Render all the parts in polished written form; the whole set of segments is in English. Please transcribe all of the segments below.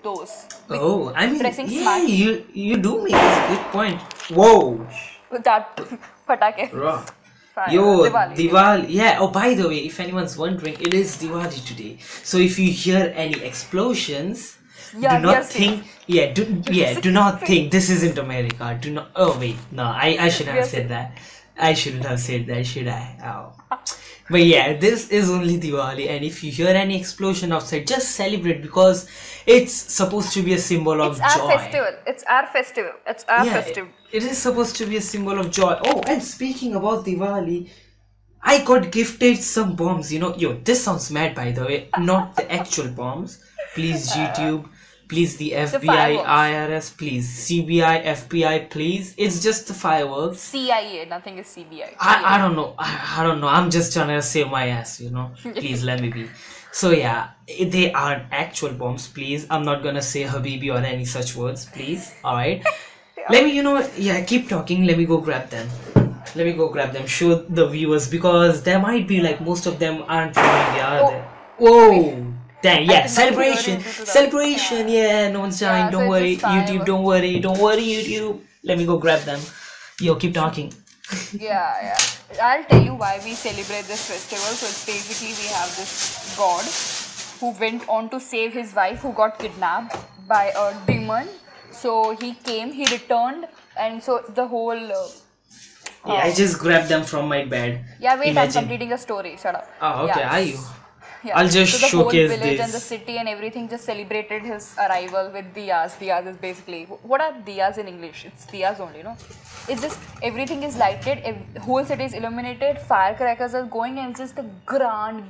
those. Oh, I mean, dressing yeah, smart. you do make a good point. Whoa. With that patake. Raw. Fire. Yo, Diwali. Diwali. Yeah, oh, by the way, if anyone's wondering, it is Diwali today. So if you hear any explosions, Yeah, do we are not think, do not think this isn't America. Do not, oh wait, no, I shouldn't We have are said that. I shouldn't have said that, should I? Oh. But yeah, this is only Diwali, and if you hear any explosion outside, just celebrate because it's supposed to be a symbol of It's joy. our festival. It's our festival. It's our Yeah, festival. it is supposed to be a symbol of joy. Oh, and speaking about Diwali, I got gifted some bombs. You know, yo, this sounds mad by the way. Not the actual bombs. Please, YouTube. Please, the FBI, fireworks. IRS. Please, CBI, FBI. Please. It's just the fireworks. CIA. Nothing is CBI. I don't know. I don't know. I'm just trying to save my ass, you know. Please let me be. So yeah, they aren't actual bombs. Please, I'm not gonna say Habibi or any such words. Please, all right. Let me, you know, yeah. Keep talking. Let me go grab them. Let me go grab them. Show the viewers because there might be like most of them aren't from India, are they? Whoa. Damn, yeah, celebration, celebration, yeah, no one's dying, Yeah, don't so worry, it's just fine. YouTube, don't worry, YouTube. Let me go grab them. Yo, keep talking. Yeah. I'll tell you why we celebrate this festival. So it's basically we have this god who went on to save his wife who got kidnapped by a demon. So he came, he returned, and so the whole. Yeah, I just grabbed them from my bed. Yeah, wait, Imagine. I'm completing a story. Shut up. Oh, okay, Yeah. are you? Yeah. I'll just so the showcase whole village this. and the city and everything just celebrated his arrival with diyas. Diyas is basically what are diyas in English? It's diyas only, no? It's just everything is lighted, whole city is illuminated, firecrackers are going, and it's just a grand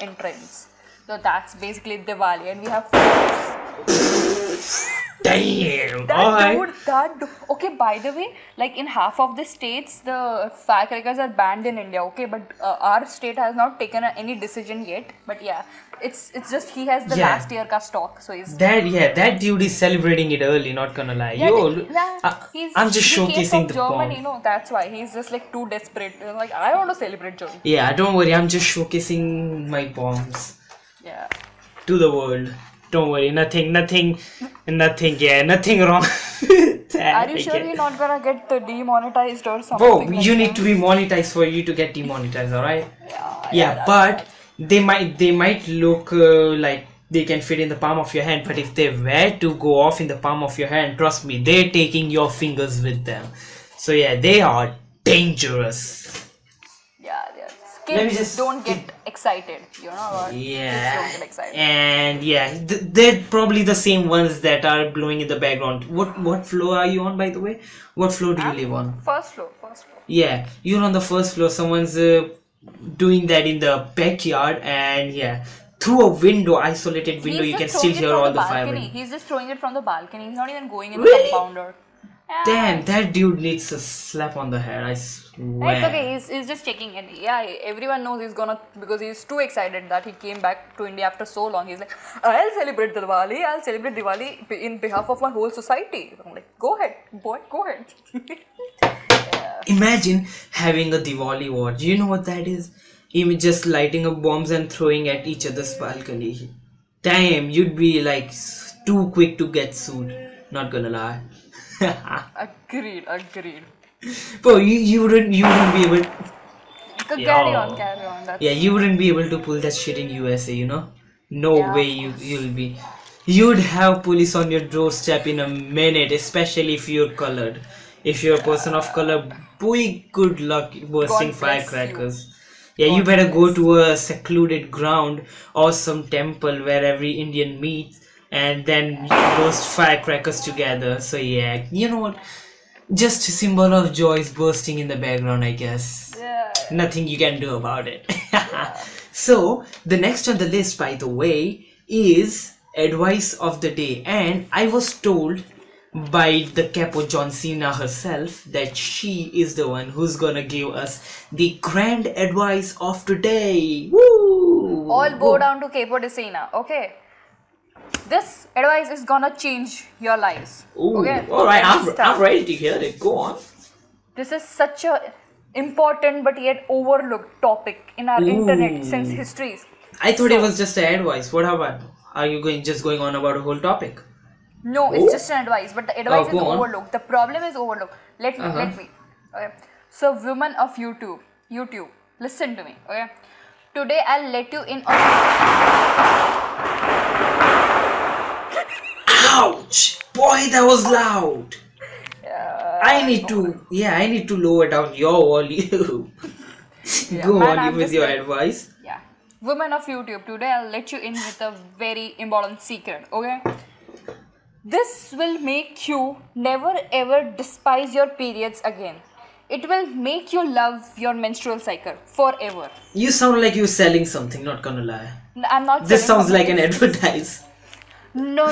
entrance. So that's basically Diwali, and we have Damn! that dude. Okay, by the way, like in half of the states, the firecrackers are banned in India. Okay, but our state has not taken any decision yet. But yeah, it's just he has the Yeah. last year ka stock, so he's That dude is celebrating it early, not gonna lie. I'm just he came showcasing from the Germany, bomb. no, that's why he's just like too desperate. Like I want to celebrate Germany. Yeah, don't worry, I'm just showcasing my bombs Yeah. to the world. Don't worry, nothing wrong. Are you sure you're not gonna get demonetized or something? Bro, like you that? need to be monetized for you to get demonetized, alright? Yeah, that's but they might look like they can fit in the palm of your hand, but if they were to go off in the palm of your hand, trust me, they're taking your fingers with them. So yeah, they are dangerous. Yeah. Let me Kids just don't get excited, you know what? Kids don't Yeah, get excited. and yeah, they're probably the same ones that are glowing in the background. What floor are you on, by the way? What floor do you live on? First floor. Yeah, you're on the first floor. Someone's doing that in the backyard, and yeah, through a window, isolated window, He's you can just still throwing it hear from all the the balcony. firing. He's just throwing it from the balcony. He's not even going in Really? the compounder. Yeah. Damn, that dude needs a slap on the head. I swear. It's okay. He's just checking it. Yeah, everyone knows he's gonna because he's too excited that he came back to India after so long. He's like, I'll celebrate Diwali. I'll celebrate Diwali in behalf of my whole society. I'm like, go ahead, boy, go ahead. Yeah. Imagine having a Diwali war. Do you know what that is? Even just lighting up bombs and throwing at each other's balcony. Damn, you'd be like too quick to get sued. Not gonna lie. Agreed. Bro, you wouldn't be able. Carry on. That's Yeah, you wouldn't be able to pull that shit in USA. You know, no Yeah, way you'll be. You'd have police on your doorstep in a minute, especially if you're colored. If you're a person of color, boy, good luck bursting God bless firecrackers. Yeah, you better go to a secluded ground or some temple where every Indian meets and then burst firecrackers together. So yeah, you know what? Just a symbol of joy is bursting in the background, I guess. Yeah. Nothing you can do about it. So the next on the list, by the way, is advice of the day, and I was told by the Capo John Cena herself that she is the one who's gonna give us the grand advice of today. Woo! All bow down to Capo de Sena, okay? This advice is gonna change your lives. Ooh, Okay? alright, Let me I'm start. ready to hear it. Go on. This is such a important but yet overlooked topic in our internet since histories. I thought it was just an advice. What about? Are you going on about a whole topic? No, it's just an advice, but the advice is go on. overlooked. The problem is overlooked. Let me. Okay. So, women of YouTube, listen to me. Okay. Today I'll let you in on. Ouch! Boy, that was loud. I need to lower down your volume. Go man, on I'm with just your like- advice. Yeah. Women of YouTube, today I'll let you in with a very important secret, okay? This will make you never ever despise your periods again. It will make you love your menstrual cycle forever. You sound like you're selling something, not gonna lie. I'm not This selling sounds like an something. advertise. No.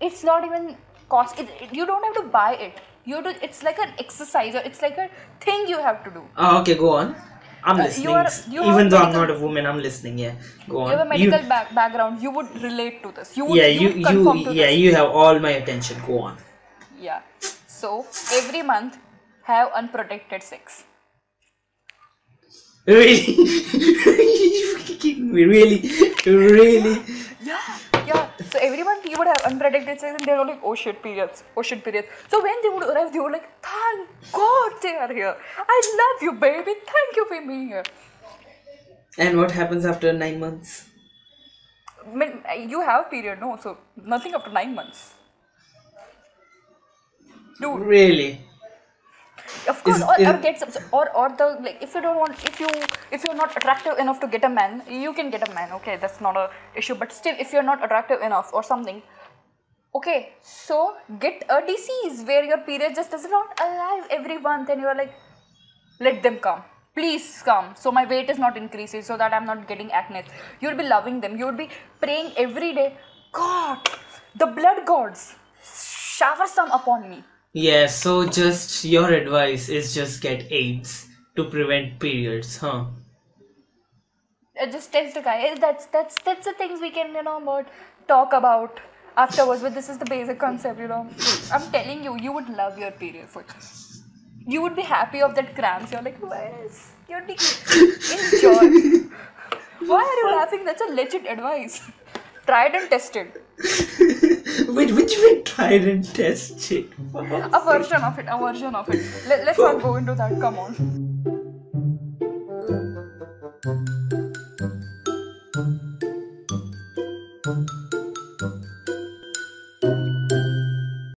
It's not even cost. You don't have to buy it. It's like an exercise, or it's like a thing you have to do. Oh, okay, go on. I'm listening. you Even have though I'm medical- not a woman, I'm listening. Yeah, go on. You have a medical background. You would relate to this. You would, yeah, you would conform to this. you have all my attention. Go on. Yeah. So every month have unprotected sex. Really? You fucking kidding me? Really? Yeah. So every month you would have unprotected sex, and they were like, oh shit, periods. So when they would arrive, they were like, thank God they are here. I love you, baby. Thank you for being here. And what happens after 9 months? I mean, you have period, no? So nothing after 9 months. Dude. Really? Of course, Is- or get some, or the like. If you don't want, if you're not attractive enough to get a man, you can get a man. Okay, that's not a issue. But still, if you're not attractive enough or something, okay, so get a disease where your period just does not arrive every month, and you are like, let them come, please come. So my weight is not increasing, so that I'm not getting acne. You'll be loving them. You'll be praying every day. God, the blood gods, shower some upon me. Yeah, so just your advice is just get AIDS to prevent periods, huh? Just text a guy. That's the things we can talk about afterwards. But this is the basic concept, I'm telling you, you would love your period. You would be happy of that cramps. You're like, yes, you'd be enjoy. Why are you laughing? That's a legit advice. Tried and tested. Wait, which way tried and tested? A version of it. Let's not go into that. Come on.